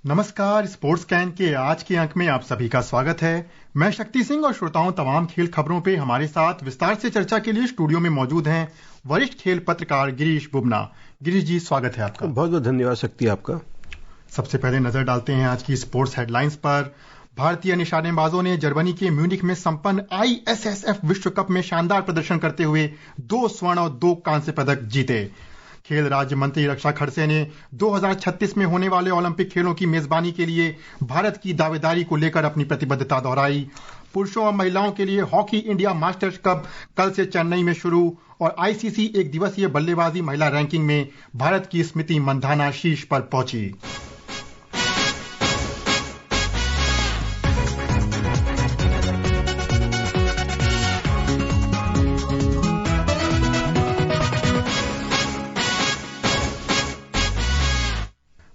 नमस्कार, sports can के आज के अंक में आप सभी का स्वागत है। मैं शक्ति सिंह और श्रोताओं तमाम खेल खबरों पे हमारे साथ विस्तार से चर्चा के लिए स्टूडियो में मौजूद हैं वरिष्ठ खेल पत्रकार गिरीश बुबना। गिरीश जी, स्वागत है आपका। बहुत बहुत धन्यवाद शक्ति आपका। सबसे पहले नजर डालते हैं आज की स्पोर्ट्स हेडलाइंस पर। भारतीय निशानेबाजों ने जर्मनी के म्यूनिख में संपन्न ISSF विश्व कप में शानदार प्रदर्शन करते हुए 2 स्वर्ण और 2 कांस्य पदक जीते। खेल राज्य मंत्री रक्षा खड़से ने 2036 में होने वाले ओलंपिक खेलों की मेजबानी के लिए भारत की दावेदारी को लेकर अपनी प्रतिबद्धता दोहराई। पुरुषों और महिलाओं के लिए हॉकी इंडिया मास्टर्स कप कल से चेन्नई में शुरू और ICC एक दिवसीय बल्लेबाजी महिला रैंकिंग में भारत की स्मृति मंधाना शीर्ष पर पहुंची।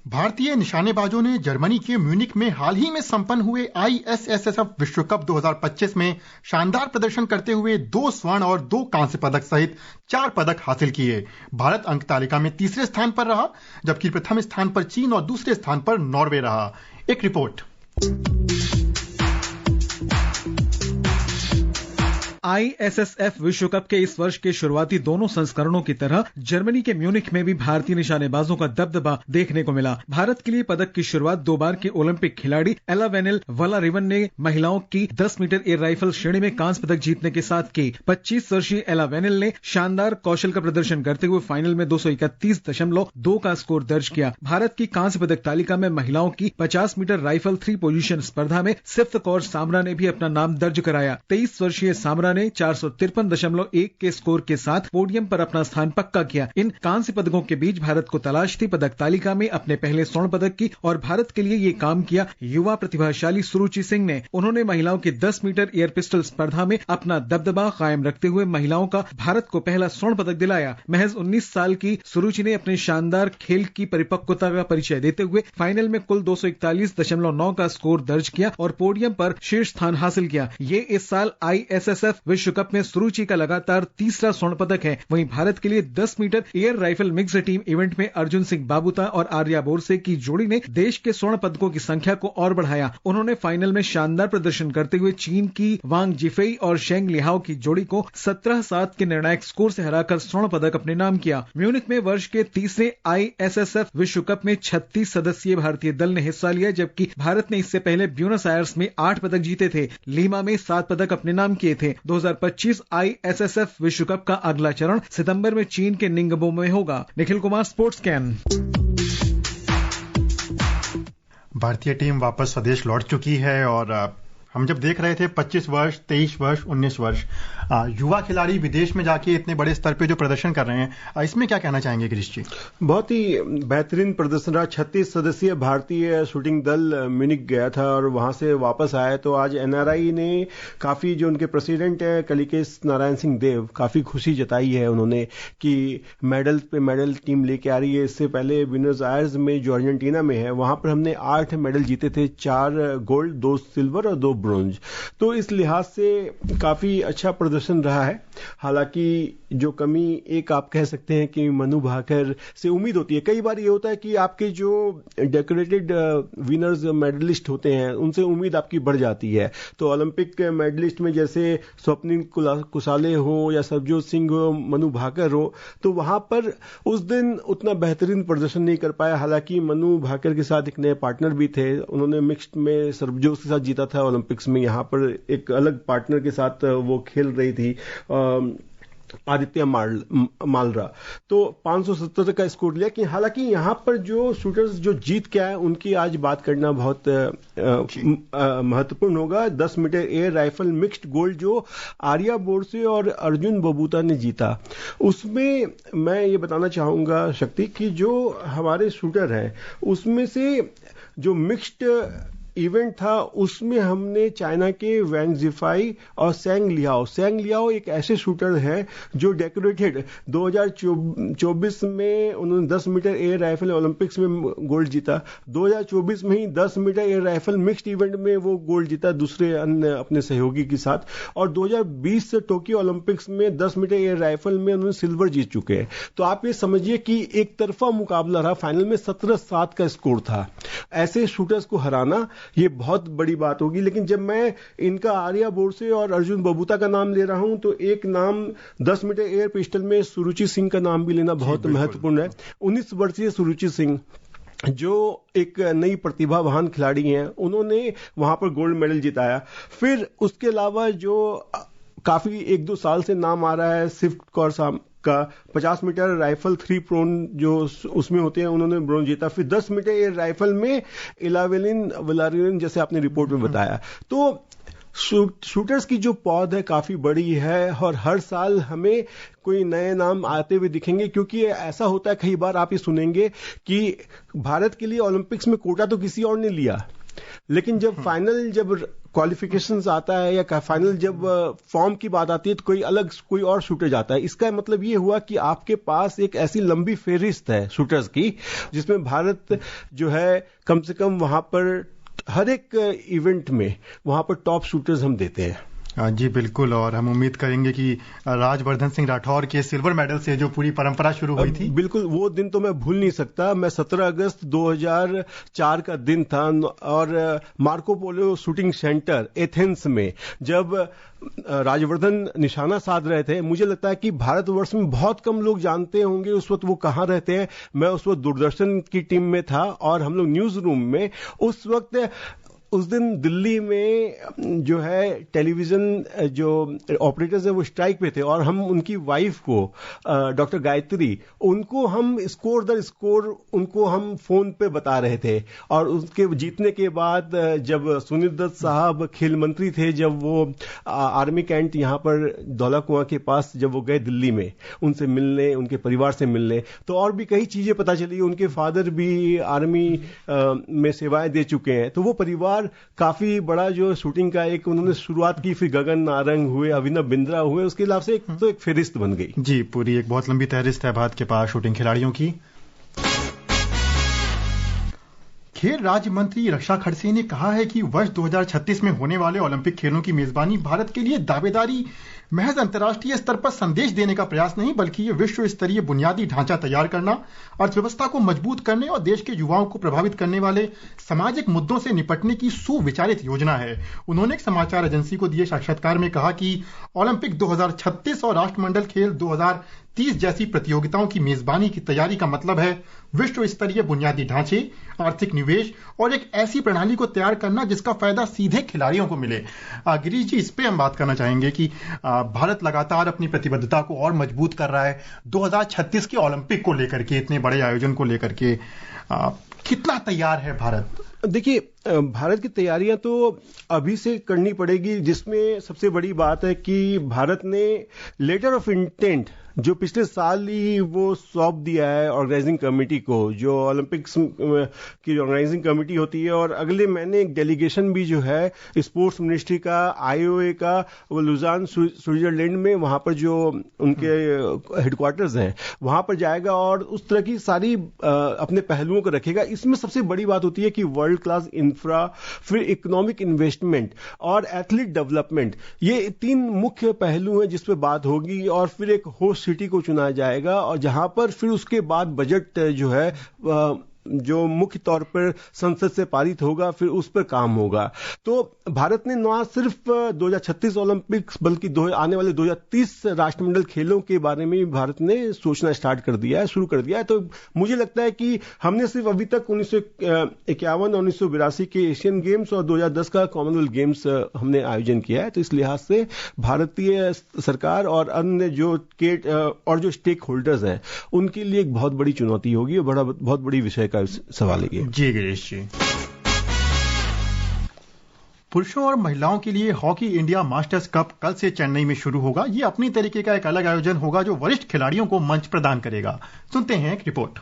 भारतीय निशानेबाजों ने जर्मनी के म्यूनिख में हाल ही में संपन्न हुए ISSF विश्व कप 2025 में शानदार प्रदर्शन करते हुए 2 स्वर्ण और 2 कांस्य पदक सहित 4 पदक हासिल किए। भारत अंक तालिका में तीसरे स्थान पर रहा, जबकि प्रथम स्थान पर चीन और दूसरे स्थान पर नॉर्वे रहा। एक रिपोर्ट। ISSF विश्व कप के इस वर्ष के शुरुआती दोनों संस्करणों की तरह जर्मनी के म्यूनिख में भी भारतीय निशानेबाजों का दबदबा देखने को मिला। भारत के लिए पदक की शुरुआत 2 बार के ओलंपिक खिलाड़ी एलावेनिल वलारिवन ने महिलाओं की 10 मीटर एयर राइफल श्रेणी में कांस्य पदक जीतने के साथ की। 25 वर्षीय एलावेनिल ने शानदार कौशल का प्रदर्शन करते हुए फाइनल में 231.2 का स्कोर दर्ज किया। भारत की कांस्य पदक तालिका में महिलाओं की 50 मीटर राइफल 3 पोजीशन स्पर्धा में सिफ्त कौर सामरा ने भी अपना नाम दर्ज कराया। 23 वर्षीय सामरा ने 453.1 के स्कोर के साथ पोडियम पर अपना स्थान पक्का किया। इन कांस्य पदकों के बीच भारत को तलाश थी पदक तालिका में अपने पहले स्वर्ण पदक की और भारत के लिए ये काम किया युवा प्रतिभाशाली सुरुचि सिंह ने। उन्होंने महिलाओं की 10 मीटर एयर पिस्टल स्पर्धा में अपना दबदबा कायम रखते हुए महिलाओं का भारत को पहला स्वर्ण पदक दिलाया। महज 19 साल की सुरुचि ने अपने शानदार खेल की परिपक्वता का परिचय देते हुए फाइनल में कुल 241.9 का स्कोर दर्ज किया और पोडियम पर शीर्ष स्थान हासिल किया। ये इस साल ISSF विश्व कप में सुरुचि का लगातार तीसरा स्वर्ण पदक है। वहीं भारत के लिए 10 metre air rifle mixed team event में अर्जुन सिंह बाबूता और आर्या बोरसे की जोड़ी ने देश के स्वर्ण पदकों की संख्या को और बढ़ाया। उन्होंने फाइनल में शानदार प्रदर्शन करते हुए चीन की वांग जिफेई और शेंग लिहाओ की जोड़ी को 17-7 के निर्णायक स्कोर से हराकर स्वर्ण पदक अपने नाम किया। म्यूनिख में वर्ष के तीसरे ISSF विश्व कप में 36 सदस्यीय भारतीय दल ने हिस्सा लिया, जबकि भारत ने इससे पहले ब्यूनस आयर्स में 8 पदक जीते थे। लीमा में 7 पदक अपने नाम किए थे। 2025 ISSF विश्व कप का अगला चरण सितंबर में चीन के निंगबो में होगा। Nikhil Kumar, sports can. भारतीय टीम वापस स्वदेश लौट चुकी है और हम जब देख रहे थे 25 वर्ष, 23 वर्ष, 19 वर्ष युवा खिलाड़ी विदेश में जाके इतने बड़े स्तर पे जो प्रदर्शन कर रहे हैं, इसमें क्या कहना चाहेंगे गिरीश जी? बहुत ही बेहतरीन प्रदर्शन रहा। 36 सदस्यीय भारतीय शूटिंग दल म्यूनिख गया था और वहां से वापस आया तो आज NRI ने काफी, जो उनके प्रेसिडेंट है कलिकेश नारायण सिंह देव, काफी खुशी जताई है उन्होंने कि मेडल पे मेडल टीम लेके आ रही है। इससे पहले ब्यूनस आयर्स में जो अर्जेंटीना में है वहां पर हमने 8 मेडल जीते थे, 4 गोल्ड, 2 सिल्वर और 2 ब्रोंज। तो इस लिहाज से काफी अच्छा प्रदर्शन रहा है। हालांकि जो कमी एक आप कह सकते हैं कि मनु भाकर से उम्मीद होती है। कई बार ये होता है कि आपके जो डेकोरेटेड विनर्स मेडलिस्ट होते हैं उनसे उम्मीद आपकी बढ़ जाती है। तो ओलंपिक मेडलिस्ट में जैसे स्वप्निल कुसाले हो या सरबजोत सिंह हो, मनु भाकर हो, तो वहां पर उस दिन उतना बेहतरीन प्रदर्शन नहीं कर पाया। हालांकि मनु भाकर के साथ एक नए पार्टनर भी थे, उन्होंने मिक्स्ड में सरबजोत के साथ जीता था ओलंपिक्स में। यहाँ पर एक अलग पार्टनर के साथ वो खेल रही थी, आदित्य मालरा। तो 570 का स्कोर लिया कि हालांकि यहां पर जो शूटर्स जो जीत के आए उनकी आज बात करना बहुत महत्वपूर्ण होगा। 10 metre air rifle mixed gold जो आर्या बोरसे और अर्जुन बबूता ने जीता, उसमें मैं ये बताना चाहूंगा शक्ति कि जो हमारे शूटर हैं उसमें से जो मिक्स्ड इवेंट था उसमें हमने चाइना के वैंग जिफाई और सेंग लियाओ एक ऐसे शूटर है जो डेकोरेटेड 2024 में उन्होंने 10 मीटर एयर राइफल ओलंपिक्स में गोल्ड जीता। 2024 में ही 10 metre air rifle mixed event में वो गोल्ड जीता दूसरे अन्य अपने सहयोगी के साथ। और 2020 से टोक्यो ओलंपिक्स में 10 मीटर एयर राइफल में उन्होंने सिल्वर जीत चुके हैं। तो आप ये समझिए कि एक तरफा मुकाबला रहा। फाइनल में 17-7 का स्कोर था। ऐसे शूटर्स को हराना ये बहुत बड़ी बात होगी। लेकिन जब मैं इनका आर्या बोरसे और अर्जुन बबूता का नाम ले रहा हूं तो एक नाम 10 मीटर एयर पिस्टल में सुरुचि सिंह का नाम भी लेना बहुत महत्वपूर्ण है। 19 वर्षीय सुरुचि सिंह जो एक नई प्रतिभावान खिलाड़ी हैं, उन्होंने वहां पर गोल्ड मेडल जिताया। फिर उसके अलावा जो काफी 1-2 साल से नाम आ रहा है सिफ्ट कौर का 50 मीटर राइफल 3 प्रोन जो उसमें होते हैं, उन्होंने ब्रोंज जीता। फिर 10 मीटर एयर राइफल में इलावेलिन वलारियन, जैसे आपने रिपोर्ट में बताया। तो शूटर्स की जो पौध है काफी बड़ी है और हर साल हमें कोई नए नाम आते हुए दिखेंगे, क्योंकि ऐसा होता है कई बार आप ये सुनेंगे कि भारत के लिए ओलंपिक्स में कोटा तो किसी और ने लिया, लेकिन जब फाइनल जब क्वालिफिकेशंस आता है या फाइनल जब फॉर्म की बात आती है तो कोई और शूटर जाता है। इसका मतलब ये हुआ कि आपके पास एक ऐसी लंबी फेहरिस्त है शूटर्स की जिसमें भारत जो है कम से कम वहां पर हर एक इवेंट में वहां पर टॉप शूटर्स हम देते हैं। जी बिल्कुल, और हम उम्मीद करेंगे कि राजवर्धन सिंह राठौर के सिल्वर मेडल से जो पूरी परंपरा शुरू हुई थी, बिल्कुल वो दिन तो मैं भूल नहीं सकता। मैं 17 अगस्त 2004 का दिन था और Marco Polo shooting centre Athens में जब राजवर्धन निशाना साध रहे थे, मुझे लगता है कि भारतवर्ष में बहुत कम लोग जानते होंगे उस वक्त वो कहाँ रहते हैं। मैं उस वक्त दूरदर्शन की टीम में था और हम लोग न्यूज रूम में उस वक्त उस दिन दिल्ली में जो है टेलीविजन जो ऑपरेटर्स है वो स्ट्राइक पे थे और हम उनकी वाइफ को डॉक्टर गायत्री, उनको हम स्कोर दर स्कोर उनको हम फोन पे बता रहे थे। और उसके जीतने के बाद जब सुनील दत्त साहब खेल मंत्री थे, जब वो आर्मी कैंट यहाँ पर दौला कुआं के पास जब वो गए दिल्ली में उनसे मिलने, उनके परिवार से मिलने, तो और भी कई चीजें पता चली। उनके फादर भी आर्मी में सेवाएं दे चुके हैं, तो वो परिवार काफी बड़ा जो शूटिंग का एक उन्होंने शुरुआत की। फिर गगन नारंग हुए, अभिनव बिंद्रा हुए, उसके अलावा से एक फेहरिस्त बन गई। जी, पूरी एक बहुत लंबी फेहरिस्त है भारत के पास शूटिंग खिलाड़ियों की। खेल राज्य मंत्री रक्षा खड़से ने कहा है कि वर्ष 2036 में होने वाले ओलंपिक खेलों की मेजबानी भारत के लिए दावेदारी महज अंतर्राष्ट्रीय स्तर पर संदेश देने का प्रयास नहीं, बल्कि ये विश्व स्तरीय बुनियादी ढांचा तैयार करना, अर्थव्यवस्था को मजबूत करने और देश के युवाओं को प्रभावित करने वाले सामाजिक मुद्दों से निपटने की सुविचारित योजना है। उन्होंने एक समाचार एजेंसी को दिए साक्षात्कार में कहा कि ओलंपिक 2036 और राष्ट्रमंडल खेल 2030 जैसी प्रतियोगिताओं की मेजबानी की तैयारी का मतलब है विश्व स्तरीय बुनियादी ढांचे, आर्थिक निवेश और एक ऐसी प्रणाली को तैयार करना जिसका फायदा सीधे खिलाड़ियों को मिले। गिरीश जी, इस पे हम बात करना चाहेंगे कि भारत लगातार अपनी प्रतिबद्धता को और मजबूत कर रहा है 2036 के ओलंपिक को लेकर के, इतने बड़े आयोजन को लेकर के कितना तैयार है भारत? देखिए, भारत की तैयारियां तो अभी से करनी पड़ेगी, जिसमें सबसे बड़ी बात है कि भारत ने लेटर ऑफ इंटेंट जो पिछले साल ही वो सौंप दिया है ऑर्गेनाइजिंग कमेटी को, जो ओलंपिक्स की ऑर्गेनाइजिंग कमेटी होती है। और अगले महीने एक डेलीगेशन भी जो है स्पोर्ट्स मिनिस्ट्री का, आईओए का, वो लुजान स्विट्जरलैंड में वहां पर जो उनके हेडक्वार्टर्स हैं वहां पर जाएगा और उस तरह की सारी अपने पहलुओं को रखेगा। इसमें सबसे बड़ी बात होती है कि वर्ल्ड क्लास इंफ्रा, फिर इकोनॉमिक इन्वेस्टमेंट और एथलीट डेवलपमेंट, ये 3 मुख्य पहलू हैं जिस पे बात होगी। और फिर एक होस्ट सिटी को चुना जाएगा और जहां पर फिर उसके बाद बजट जो है जो मुख्य तौर पर संसद से पारित होगा, फिर उस पर काम होगा। तो भारत ने न सिर्फ 2036 ओलंपिक्स बल्कि आने वाले 2030 राष्ट्रमंडल खेलों के बारे में भारत ने सोचना स्टार्ट कर दिया है, शुरू कर दिया है। तो मुझे लगता है कि हमने सिर्फ अभी तक 1951 और 1982 के एशियन गेम्स और 2010 का कॉमनवेल्थ गेम्स हमने आयोजन किया है। तो इस लिहाज से भारतीय सरकार और अन्य जो स्टेक होल्डर्स हैं उनके लिए एक बहुत बड़ी चुनौती होगी और बहुत बड़ी विषय सवाल है। जी गिरीश जी, पुरुषों और महिलाओं के लिए हॉकी इंडिया मास्टर्स कप कल से चेन्नई में शुरू होगा। ये अपनी तरीके का एक अलग आयोजन होगा जो वरिष्ठ खिलाड़ियों को मंच प्रदान करेगा। सुनते हैं एक रिपोर्ट।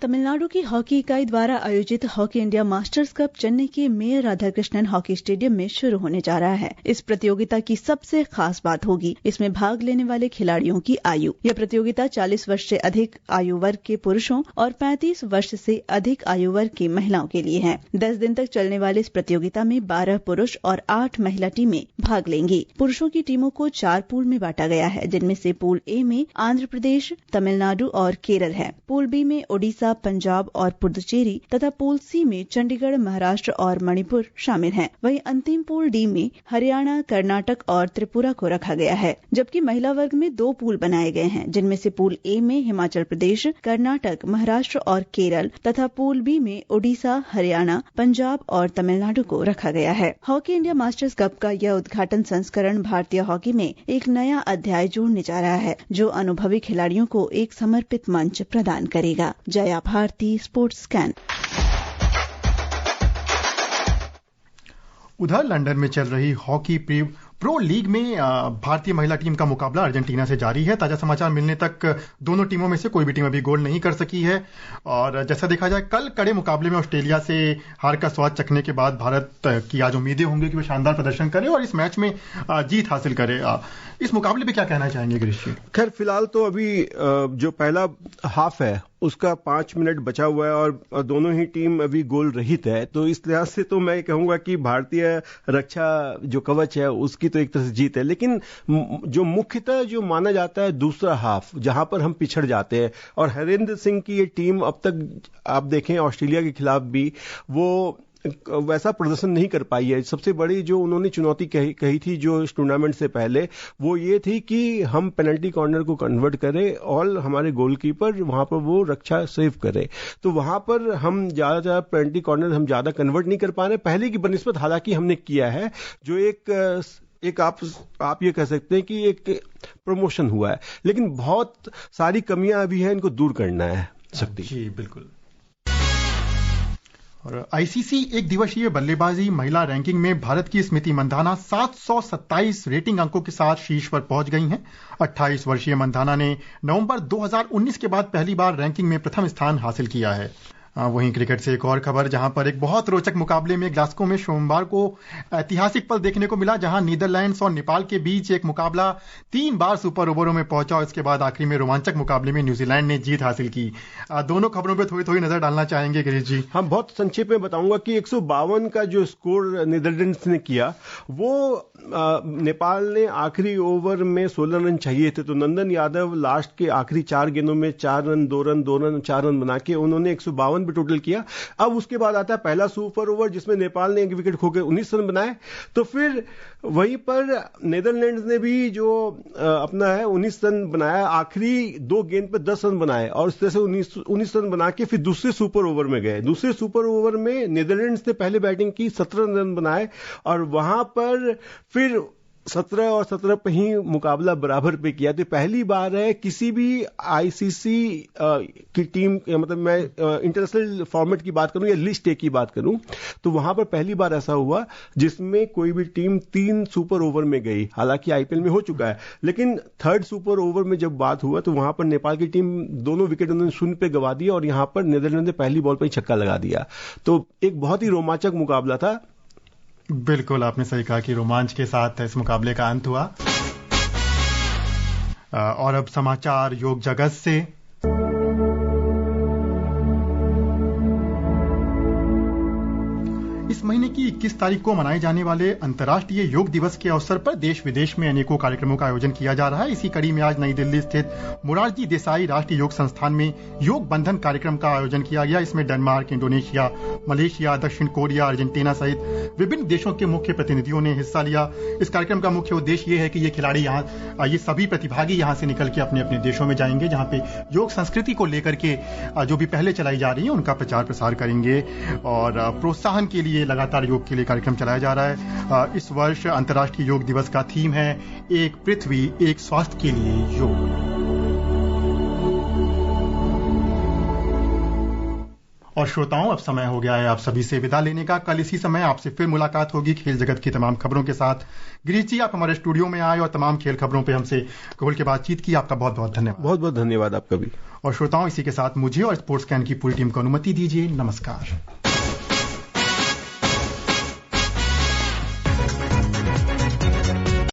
तमिलनाडु की हॉकी इकाई द्वारा आयोजित hockey India masters cup Chennai के मेयर राधाकृष्णन हॉकी स्टेडियम में शुरू होने जा रहा है। इस प्रतियोगिता की सबसे खास बात होगी इसमें भाग लेने वाले खिलाड़ियों की आयु। यह प्रतियोगिता 40 वर्ष से अधिक आयु वर्ग के पुरुषों और 35 वर्ष से अधिक आयु वर्ग की महिलाओं के लिए है। 10 दिन तक चलने वाले इस प्रतियोगिता में 12 पुरुष और 8 महिला टीमें भाग लेंगी। पुरुषों की टीमों को 4 पूल में बांटा गया है, जिनमें से पूल ए में आंध्र प्रदेश, तमिलनाडु और केरल है। पूल बी में ओडिशा, ओडिशा, पंजाब और पुडुचेरी तथा पूल सी में चंडीगढ़, महाराष्ट्र और मणिपुर शामिल हैं। वहीं अंतिम पूल डी में हरियाणा, कर्नाटक और त्रिपुरा को रखा गया है। जबकि महिला वर्ग में 2 पूल बनाए गए हैं, जिनमें से पूल ए में हिमाचल प्रदेश, कर्नाटक, महाराष्ट्र और केरल तथा पूल बी में ओडिशा, हरियाणा, पंजाब और तमिलनाडु को रखा गया है। हॉकी इंडिया मास्टर्स कप का यह उद्घाटन संस्करण भारतीय हॉकी में एक नया अध्याय जोड़ने जा रहा है, जो अनुभवी खिलाड़ियों को एक समर्पित मंच प्रदान करेगा। Jaya Bharati, sports scan. उधर लंदन में चल रही हॉकी प्रो लीग में भारतीय महिला टीम का मुकाबला अर्जेंटीना से जारी है। ताजा समाचार मिलने तक दोनों टीमों में से कोई भी टीम अभी गोल नहीं कर सकी है और जैसा देखा जाए कल कड़े मुकाबले में ऑस्ट्रेलिया से हार का स्वाद चखने के बाद भारत की आज उम्मीदें होंगी कि वो शानदार प्रदर्शन करे और इस मैच में जीत हासिल करे। इस मुकाबले पे क्या कहना चाहेंगे गिरीश जी? खैर फिलहाल तो अभी जो पहला हाफ है उसका 5 मिनट बचा हुआ है और दोनों ही टीम अभी गोल रहित है, तो इस लिहाज से तो मैं कहूंगा कि भारतीय रक्षा जो कवच है उसकी तो एक तरह से जीत है। लेकिन जो मुख्यतः जो माना जाता है दूसरा हाफ, जहां पर हम पिछड़ जाते हैं और हरेंद्र सिंह की ये टीम अब तक आप देखें ऑस्ट्रेलिया के खिलाफ भी वो वैसा प्रदर्शन नहीं कर पाई है। सबसे बड़ी जो उन्होंने चुनौती कही थी जो इस टूर्नामेंट से पहले, वो ये थी कि हम पेनल्टी कॉर्नर को कन्वर्ट करें और हमारे गोलकीपर वहां पर वो रक्षा सेव करे। तो वहां पर हम ज्यादा पेनल्टी कॉर्नर हम ज्यादा कन्वर्ट नहीं कर पा रहे पहले की बनिस्बत, हालांकि हमने किया है, जो एक आप ये कह सकते हैं कि एक प्रमोशन हुआ है, लेकिन बहुत सारी कमियां अभी हैं, इनको दूर करना है। शक्ति जी बिल्कुल। और आईसीसी एक दिवसीय बल्लेबाजी महिला रैंकिंग में भारत की स्मृति मंधाना 727 रेटिंग अंकों के साथ शीर्ष पर पहुंच गई हैं। 28 वर्षीय मंधाना ने नवंबर 2019 के बाद पहली बार रैंकिंग में प्रथम स्थान हासिल किया है। वहीं क्रिकेट से एक और खबर, जहां पर एक बहुत रोचक मुकाबले में ग्लास्गो में सोमवार को ऐतिहासिक पल देखने को मिला, जहां नीदरलैंड्स और नेपाल के बीच एक मुकाबला 3 बार सुपर ओवरों में पहुंचा और इसके बाद आखिरी में रोमांचक मुकाबले में न्यूजीलैंड ने जीत हासिल की। दोनों खबरों पे थोड़ी थोड़ी नजर डालना चाहेंगे गिरीश जी? हम बहुत संक्षेप में बताऊंगा कि 152 का जो स्कोर नीदरलैंड्स ने किया, वो नेपाल ने आखिरी ओवर में 16 रन चाहिए थे, तो नंदन यादव लास्ट के आखिरी 4 गेंदों में 4 रन 2 रन 2 रन 4 रन बना के उन्होंने 152 भी टोटल किया। अब उसके बाद आता है पहला सुपर ओवर जिसमें नेपाल ने 1 विकेट खोकर 19 रन बनाए। तो फिर वहीं पर नीदरलैंड्स ने भी जो अपना है 19 रन बनाया, आखिरी 2 गेंद पे 10 रन बनाए और इस तरह से 19 रन बना के फिर दूसरे सुपर ओवर में गए। दूसरे सुपर ओवर में नीदरलैंड्स ने पहले बैटिंग की, 17 रन बनाए और वहां पर फिर 17 और 17 पे ही मुकाबला बराबर पे किया। तो पहली बार है किसी भी आईसीसी की टीम, मतलब मैं इंटरनेशनल फॉर्मेट की बात करूं या लिस्ट ए की बात करूं, तो वहां पर पहली बार ऐसा हुआ जिसमें कोई भी टीम 3 सुपर ओवर में गई। हालांकि आईपीएल में हो चुका है, लेकिन 3rd सुपर ओवर में जब बात हुआ तो वहां पर नेपाल की टीम दोनों विकेट उन्होंने शून्य पे गवा दिया और यहां पर नीदरलैंड ने पहली बॉल पर ही छक्का लगा दिया। तो एक बहुत ही रोमांचक मुकाबला था। बिल्कुल, आपने सही कहा कि रोमांच के साथ इस मुकाबले का अंत हुआ। और अब समाचार योग जगत से। इस महीने की 21 तारीख को मनाए जाने वाले अंतर्राष्ट्रीय योग दिवस के अवसर पर देश विदेश में अनेकों कार्यक्रमों का आयोजन किया जा रहा है। इसी कड़ी में आज नई दिल्ली स्थित मोरारजी देसाई राष्ट्रीय योग संस्थान में योग बंधन कार्यक्रम का आयोजन किया गया। इसमें डेनमार्क, इंडोनेशिया, मलेशिया, दक्षिण कोरिया, अर्जेंटीना सहित विभिन्न देशों के मुख्य प्रतिनिधियों ने हिस्सा लिया। इस कार्यक्रम का मुख्य उद्देश्य ये है कि ये खिलाड़ी ये सभी प्रतिभागी यहाँ से निकल के अपने अपने देशों में जाएंगे, जहाँ पे योग संस्कृति को लेकर के जो भी पहले चलाई जा रही है उनका प्रचार प्रसार करेंगे और प्रोत्साहन के लिए लगातार योग के लिए कार्यक्रम चलाया जा रहा है। इस वर्ष अंतर्राष्ट्रीय योग दिवस का थीम है एक पृथ्वी एक स्वास्थ्य के लिए योग। और श्रोताओं, अब समय हो गया है आप सभी से विदा लेने का। कल इसी समय आपसे फिर मुलाकात होगी खेल जगत की तमाम खबरों के साथ। गिरीश जी, आप हमारे स्टूडियो में आए और तमाम खेल खबरों पे हमसे खोल के बातचीत की, आपका बहुत बहुत धन्यवाद। बहुत बहुत धन्यवाद आपका भी। और श्रोताओं, इसी के साथ मुझे और स्पोर्ट्स कैन की पूरी टीम को अनुमति दीजिए। नमस्कार।